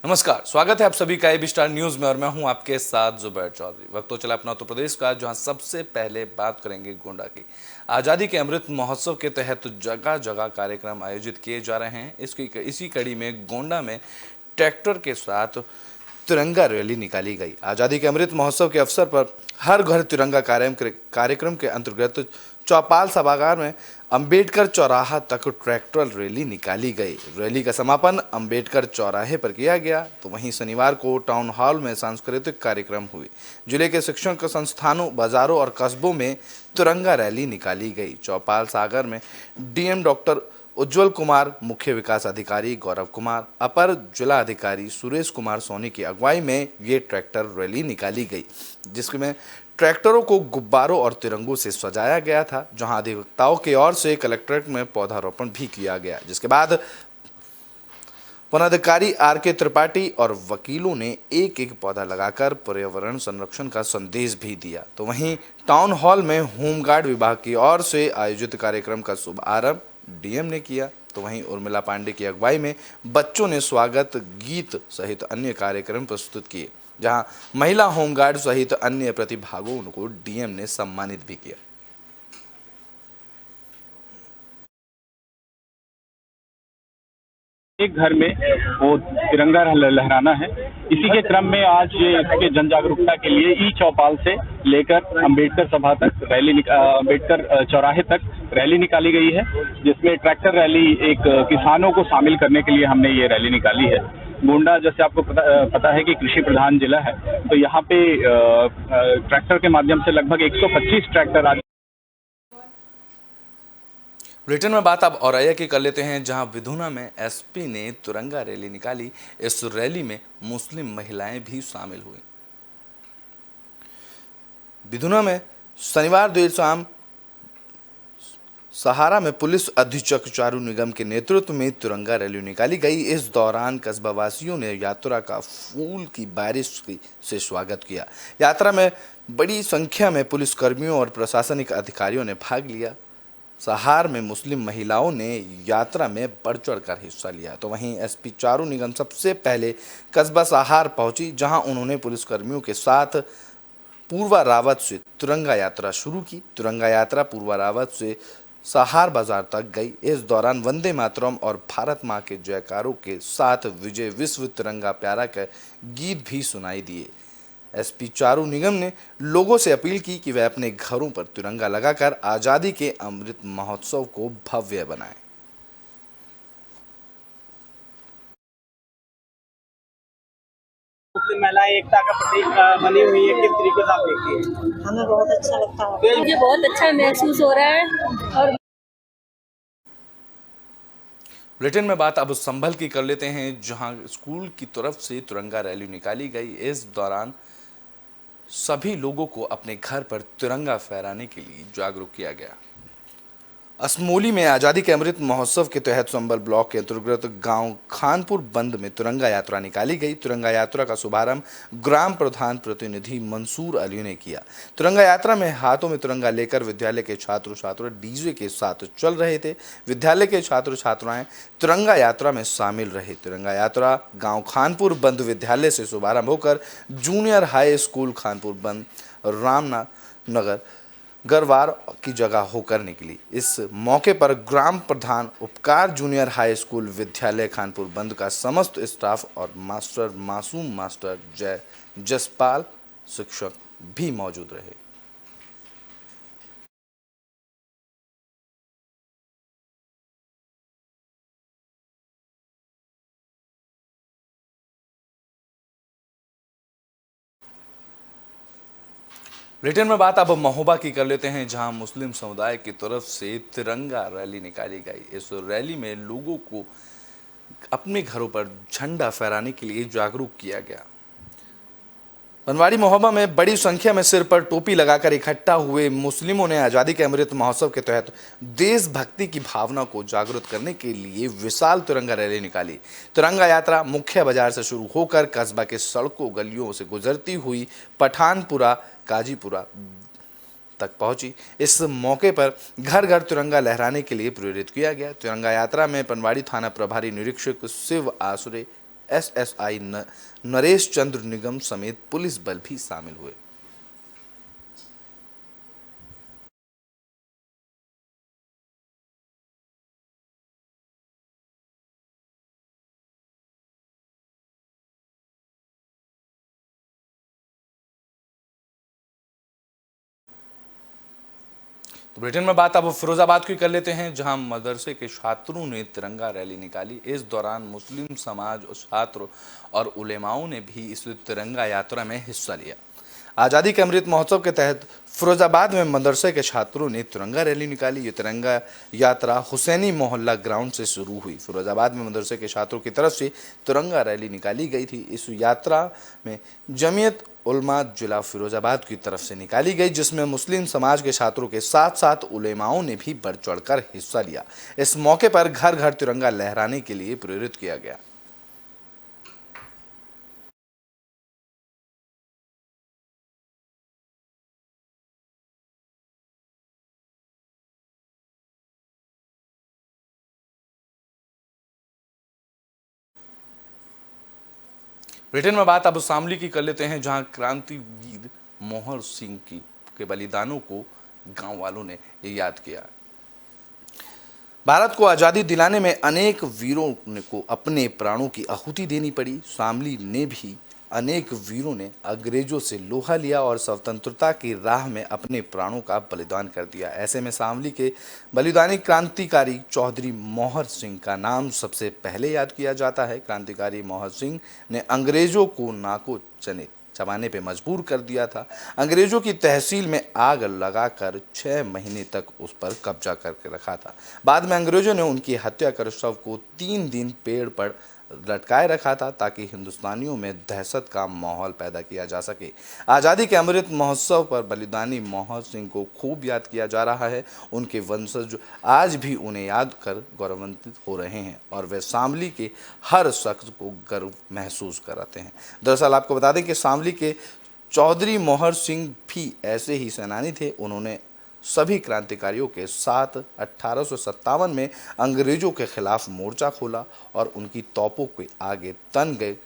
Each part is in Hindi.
नमस्कार, स्वागत है आप सभी का एबी स्टार न्यूज में और मैं हूं आपके साथ जुबैर चौधरी। वक्त तो चला अपना उत्तर प्रदेश का, जहां सबसे पहले बात करेंगे गोंडा की। आजादी के अमृत महोत्सव के तहत जगह जगह कार्यक्रम आयोजित किए जा रहे हैं। इसी कड़ी में गोंडा में ट्रैक्टर के साथ तिरंगा रैली निकाली गई। आजादी के अमृत महोत्सव के अवसर पर हर घर तिरंगा कार्यक्रम के अंतर्गत चौपाल सभागार में अंबेडकर चौराहा तक ट्रैक्टर रैली निकाली गई। रैली का समापन अंबेडकर चौराहे पर किया गया, तो वहीं शनिवार को टाउन हॉल में सांस्कृतिक कार्यक्रम हुए। जिले के शिक्षण संस्थानों, बाजारों और कस्बों में तिरंगा रैली निकाली गई। चौपाल सागर में डीएम डॉक्टर उज्जवल कुमार, मुख्य विकास अधिकारी गौरव कुमार, अपर जिला अधिकारी सुरेश कुमार सोनी की अगुवाई में ये ट्रैक्टर रैली निकाली गई, जिसमें ट्रैक्टरों को गुब्बारों और तिरंगों से सजाया गया था। जहां अधिवक्ताओं की ओर से कलेक्ट्रेट में पौधारोपण भी किया गया, जिसके बाद वनाधिकारी आर के त्रिपाठी और वकीलों ने एक एक पौधा लगाकर पर्यावरण संरक्षण का संदेश भी दिया। तो वहीं टाउन हॉल में होमगार्ड विभाग की ओर से आयोजित कार्यक्रम का शुभारंभ डीएम ने किया। तो वहीं उर्मिला पांडे की अगुवाई में बच्चों ने स्वागत गीत सहित अन्य कार्यक्रम प्रस्तुत किए, जहां महिला होमगार्ड सहित अन्य प्रतिभागियों को डीएम ने सम्मानित भी किया। एक घर में वो तिरंगा लहराना है। इसी के क्रम में आज इसके जन जागरूकता के लिए ई चौपाल से लेकर अंबेडकर सभा तक अंबेडकर चौराहे तक रैली निकाली गई है, जिसमें ट्रैक्टर रैली एक किसानों को शामिल करने के लिए हमने ये रैली निकाली है। गोंडा, जैसे आपको पता है कि कृषि प्रधान जिला है, तो यहाँ पे ट्रैक्टर के माध्यम से लगभग 125 ट्रैक्टर आज। ब्रिटेन में बात अब औरैया की कर लेते हैं, जहां विधुना में एसपी ने तिरंगा रैली निकाली। इस रैली में मुस्लिम महिलाएं भी शामिल हुई। विधुना में शनिवार देर शाम सहारा में पुलिस अधीक्षक चारू निगम के नेतृत्व में तिरंगा रैली निकाली गई। इस दौरान कस्बावासियों ने यात्रा का फूल की बारिश से स्वागत किया। यात्रा में बड़ी संख्या में पुलिसकर्मियों और प्रशासनिक अधिकारियों ने भाग लिया। सहार में मुस्लिम महिलाओं ने यात्रा में बढ़ चढ़कर हिस्सा लिया। तो वहीं एसपी चारू निगम सबसे पहले कस्बा सहार पहुंची, जहां उन्होंने पुलिसकर्मियों के साथ पूर्वा रावत से तिरंगा यात्रा शुरू की। तिरंगा यात्रा पूर्वा रावत से सहार बाजार तक गई। इस दौरान वंदे मातरम और भारत माँ के जयकारों के साथ विजय विश्व तिरंगा प्यारा के गीत भी सुनाई दिए। एसपी चारू निगम ने लोगों से अपील की कि वे अपने घरों पर तिरंगा लगाकर आजादी के अमृत महोत्सव को भव्य बनाएं। महिला एकता का प्रतीक बनी हुई है, किस तरीके से आप देखती हैं? हमें बहुत अच्छा लगता है, मुझे बहुत अच्छा महसूस हो रहा है। और ब्रिटेन में बात अब संभल की कर लेते हैं, जहां स्कूल की तरफ से तिरंगा रैली निकाली गई। इस दौरान सभी लोगों को अपने घर पर तिरंगा फहराने के लिए जागरूक किया गया। असमोली में आजादी के अमृत महोत्सव के तहत संभल ब्लॉक के अंतर्गत गांव खानपुर बंद में तिरंगा यात्रा निकाली गई। तिरंगा यात्रा का शुभारंभ ग्राम प्रधान प्रतिनिधि मंसूर अली ने किया। तिरंगा यात्रा में हाथों में तिरंगा लेकर विद्यालय के छात्र छात्रा डीजे के साथ चल रहे थे। विद्यालय के छात्र छात्राएं तिरंगा यात्रा में शामिल रहे। तिरंगा यात्रा गांव खानपुर बंद विद्यालय से शुभारंभ होकर जूनियर हाई स्कूल खानपुर बंद रामनाथ नगर गरवार की जगह होकर निकली। इस मौके पर ग्राम प्रधान उपकार जूनियर हाई स्कूल विद्यालय खानपुर बंद का समस्त स्टाफ और मास्टर मासूम मास्टर जसपाल शिक्षक भी मौजूद रहे। ब्रिटेन में बात अब महोबा की कर लेते हैं, जहां मुस्लिम समुदाय की तरफ से तिरंगा रैली निकाली गई। इस रैली में लोगों को अपने घरों पर झंडा फहराने के लिए जागरूक किया गया। बनवाड़ी महोबा में बड़ी संख्या में सिर पर टोपी लगाकर इकट्ठा हुए मुस्लिमों ने आजादी के अमृत महोत्सव के तहत देशभक्ति की भावना को जागृत करने के लिए विशाल तिरंगा रैली निकाली। तिरंगा यात्रा मुख्य बाजार से शुरू होकर कस्बा के सड़कों गलियों से गुजरती हुई पठानपुरा काजीपुरा तक पहुंची। इस मौके पर घर घर तिरंगा लहराने के लिए प्रेरित किया गया। तिरंगा यात्रा में पनवाड़ी थाना प्रभारी निरीक्षक शिव आसुरे, एसएसआई नरेश चंद्र निगम समेत पुलिस बल भी शामिल हुए। तो ब्रिटेन में बात अब फिरोजाबाद की कर लेते हैं, जहां मदरसे के छात्रों ने तिरंगा रैली निकाली। इस दौरान मुस्लिम समाज और छात्र और उलेमाओं ने भी इस तिरंगा यात्रा में हिस्सा लिया। आज़ादी के अमृत महोत्सव के तहत फिरोजाबाद में मदरसे के छात्रों ने तिरंगा रैली निकाली। ये तिरंगा यात्रा हुसैनी मोहल्ला ग्राउंड से शुरू हुई। फिरोजाबाद में मदरसे के छात्रों की तरफ से तिरंगा रैली निकाली गई थी। इस यात्रा में जमीयत उलमा जिला फिरोजाबाद की तरफ से निकाली गई, जिसमें मुस्लिम समाज के छात्रों के साथ साथ उलेमाओं ने भी बढ़ चढ़कर हिस्सा लिया। इस मौके पर घर घर तिरंगा लहराने के लिए प्रेरित किया गया। ब्रिटेन में बात अब शामली की कर लेते हैं, जहां क्रांतिवीर मोहर सिंह के बलिदानों को गांव वालों ने याद किया। भारत को आज़ादी दिलाने में अनेक वीरों को अपने प्राणों की आहुति देनी पड़ी। शामली ने भी अनेक वीरों ने अंग्रेजों से लोहा लिया और स्वतंत्रता की राह में अपने प्राणों का बलिदान कर दिया। ऐसे में शामली के बलिदानी क्रांतिकारी चौधरी मोहर सिंह का नाम सबसे पहले याद किया जाता है। क्रांतिकारी मोहर सिंह ने अंग्रेजों को नाको चबाने पे मजबूर कर दिया था। अंग्रेजों की तहसील में आग लगाकर 6 महीने तक उस पर कब्जा करके रखा था। बाद में अंग्रेजों ने उनकी हत्या कर शव को 3 दिन पेड़ पर लटकाए रखा था, ताकि हिंदुस्तानियों में दहशत का माहौल पैदा किया जा सके। आज़ादी के अमृत महोत्सव पर बलिदानी मोहर सिंह को खूब याद किया जा रहा है। उनके वंशज आज भी उन्हें याद कर गौरवान्वित हो रहे हैं और वे शामली के हर शख्स को गर्व महसूस कराते हैं। दरअसल आपको बता दें कि शामली के चौधरी मोहर सिंह भी ऐसे ही सेनानी थे। उन्होंने सभी क्रांतिकारियों के साथ 1857 में अंग्रेजों के खिलाफ मोर्चा खोला और उनकी तोपों के आगे तन गए।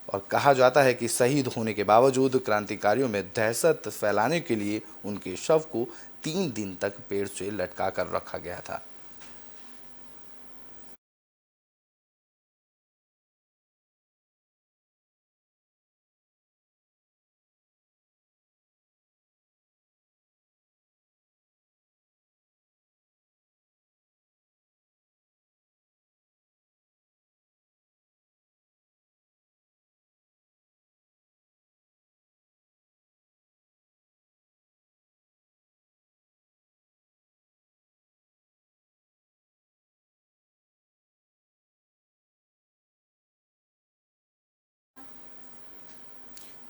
और कहा जाता है कि शहीद होने के बावजूद क्रांतिकारियों में दहशत फैलाने के लिए उनके शव को 3 दिन तक पेड़ से लटका कर रखा गया था।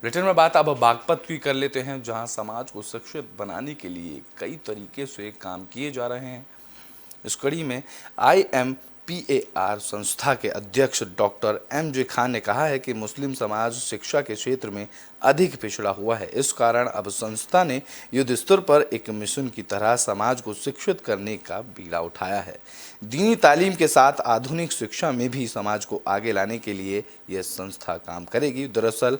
ब्रिटेन में बात अब बागपत की कर लेते हैं, जहां समाज को शिक्षित बनाने के लिए कई तरीके से काम किए जा रहे हैं। इस कड़ी में IMPAR संस्था के अध्यक्ष डॉक्टर MJ खान ने कहा है कि मुस्लिम समाज शिक्षा के क्षेत्र में अधिक पिछड़ा हुआ है। इस कारण अब संस्था ने युद्ध स्तर पर एक मिशन की तरह समाज को शिक्षित करने का बीड़ा उठाया है। दीनी तालीम के साथ आधुनिक शिक्षा में भी समाज को आगे लाने के लिए यह संस्था काम करेगी। दरअसल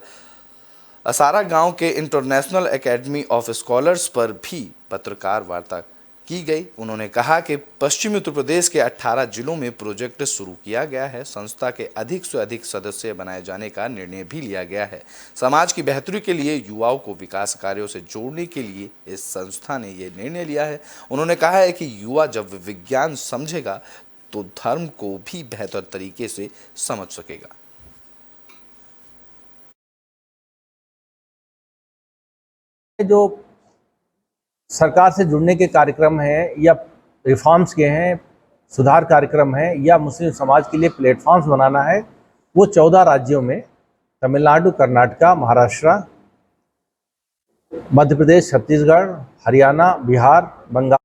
असारा गांव के इंटरनेशनल एकेडमी ऑफ स्कॉलर्स पर भी पत्रकार वार्ता की गई। उन्होंने कहा कि पश्चिमी उत्तर प्रदेश के 18 जिलों में प्रोजेक्ट शुरू किया गया है। संस्था के अधिक से अधिक सदस्य बनाए जाने का निर्णय भी लिया गया है। समाज की बेहतरी के लिए युवाओं को विकास कार्यों से जोड़ने के लिए इस संस्था ने यह निर्णय लिया है। उन्होंने कहा है कि युवा जब विज्ञान समझेगा तो धर्म को भी बेहतर तरीके से समझ सकेगा। जो सरकार से जुड़ने के कार्यक्रम हैं या रिफॉर्म्स के हैं, सुधार कार्यक्रम है या मुस्लिम समाज के लिए प्लेटफॉर्म्स बनाना है, वो 14 राज्यों में तमिलनाडु, कर्नाटका, महाराष्ट्र, मध्य प्रदेश, छत्तीसगढ़, हरियाणा, बिहार, बंगाल।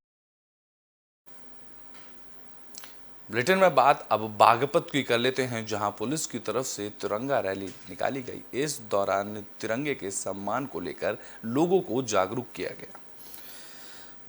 ब्रिटेन में बात अब बागपत की कर लेते हैं, जहां पुलिस की तरफ से तिरंगा रैली निकाली गई। इस दौरान तिरंगे के सम्मान को लेकर लोगों को जागरूक किया गया।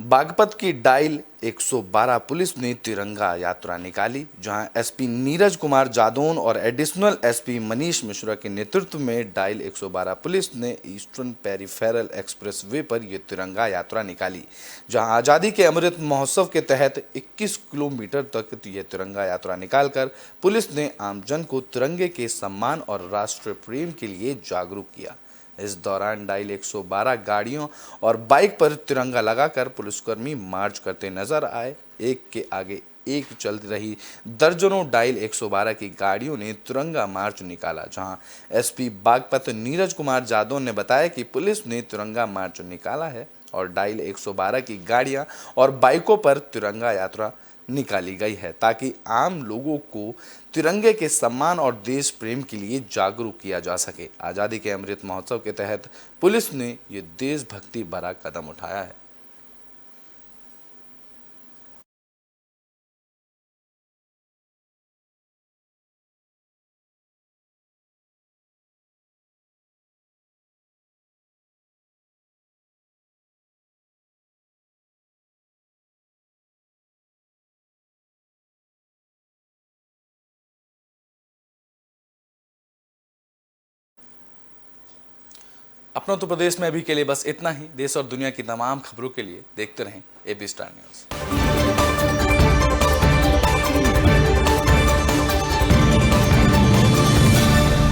बागपत की डायल 112 पुलिस ने तिरंगा यात्रा निकाली, जहां एसपी नीरज कुमार जादौन और एडिशनल एसपी मनीष मिश्रा के नेतृत्व में डायल 112 पुलिस ने ईस्टर्न पेरिफेरल एक्सप्रेस वे पर यह तिरंगा यात्रा निकाली, जहां आज़ादी के अमृत महोत्सव के तहत 21 किलोमीटर तक यह तिरंगा यात्रा निकालकर पुलिस ने आमजन को तिरंगे के सम्मान और राष्ट्र प्रेम के लिए जागरूक किया। इस दौरान डायल 112 गाड़ियों और बाइक पर तिरंगा लगाकर पुलिसकर्मी मार्च करते नजर आए। एक के आगे एक चल रही दर्जनों डायल 112 की गाड़ियों ने तिरंगा मार्च निकाला, जहां एसपी बागपत नीरज कुमार जादव ने बताया कि पुलिस ने तिरंगा मार्च निकाला है और डायल 112 की गाड़ियां और बाइकों पर तिरंगा यात्रा निकाली गई है, ताकि आम लोगों को तिरंगे के सम्मान और देश प्रेम के लिए जागरूक किया जा सके। आज़ादी के अमृत महोत्सव के तहत पुलिस ने ये देशभक्ति भरा कदम उठाया है। अपना उत्तर प्रदेश में अभी के लिए बस इतना ही। देश और दुनिया की तमाम खबरों के लिए देखते रहें एबी स्टार न्यूज़।